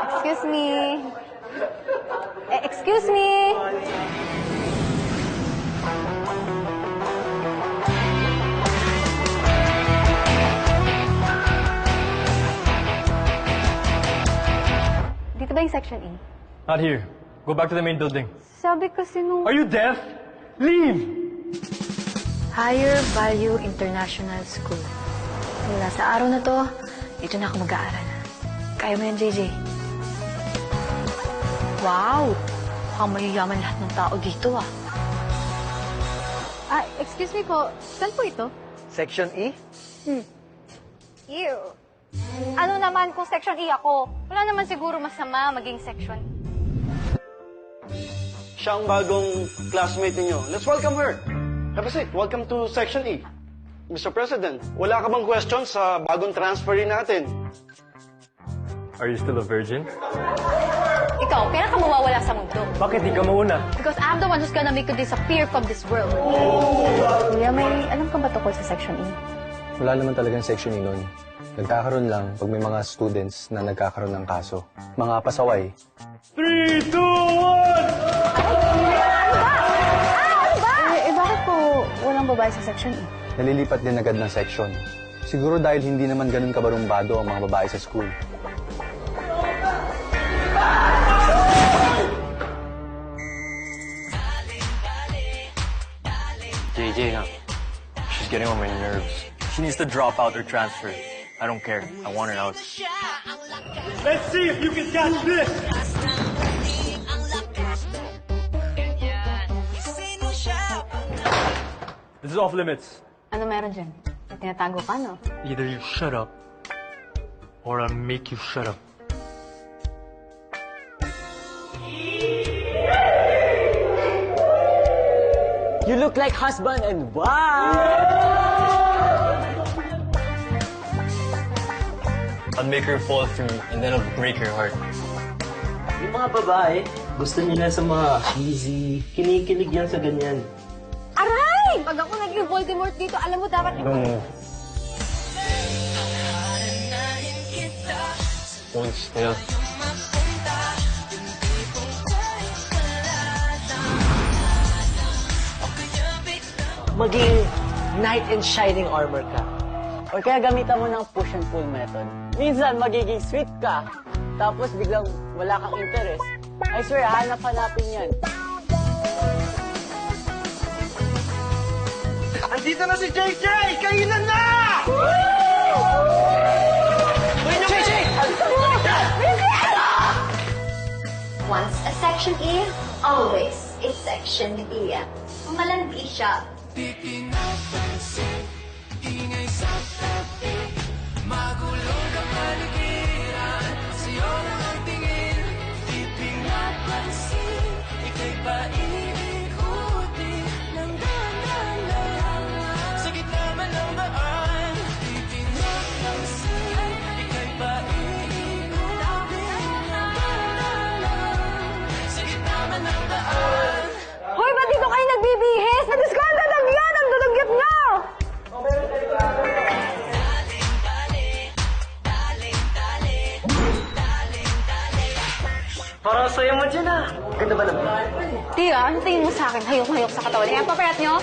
Excuse me. Excuse me. Dito ba yung section E? Not here. Go back to the main building. Sabi kasi nung... Are you deaf? Leave! Higher Value International School. Mula sa araw na to, dito na ako mag-aaral. Kaya mo yan, JJ. Wow! Mukhang mayayaman lahat ng tao dito, ah. Excuse me po. Saan po ito? Section E? Ew. Ano naman kung section E ako? Wala naman siguro masama maging section E. Siya ang bagong classmate ninyo. Let's welcome her. Have a seat. Welcome to Section E. Mr. President, wala ka bang question sa bagong transferee natin? Are you still a virgin? Ikaw, kailan ka mawawala sa mundo? Bakit di ka mauna? Because I'm the one who's gonna make you disappear from this world. Kuya, may alam ka ba tungkol sa Section E? Wala naman talagang section E nun. Nagkakaroon lang pag may mga students na nagkakaroon ng kaso. Mga pasaway. 3, 2, 1! Bakit po walang babae sa Section E? Nalilipat din agad ng section. Siguro dahil hindi naman ganun kabarumbado ang mga babae sa school. JJ, huh? She's getting on my nerves. She needs to drop out or transfer. I don't care. I want her out. Let's see if you can catch this! This is off limits. Ano meron dyan? May tinatago ka, no? Either you shut up, or I'll make you shut up. You look like husband and wife! I'll make her fall for me, and then I'll break her heart. Yung mga babae, gusto nila sa mga easy, kinikilig yan sa ganyan. Aray! Pag ako naging Voldemort dito, alam mo dapat... No. Hold still. Maging knight in shining armor ka. O kaya gamitan mo ng push and pull method. Minsan, magiging sweet ka, tapos biglang wala kang interest. I swear, hanap-hanapin yan. Andito na si JJ! Kainan na! JJ! Once a Section E, always a Section E. Malandi siya. Hoy, ba't dito kayo nagbibihis? Nadis ko ang dadag yan! Ang dadagyat nga! Parang saya mo dyan ah. Ganda ba naman? Tia, ano tingin mo sa akin? Hayok-hayok sa katawan. Kaya papayat nyo?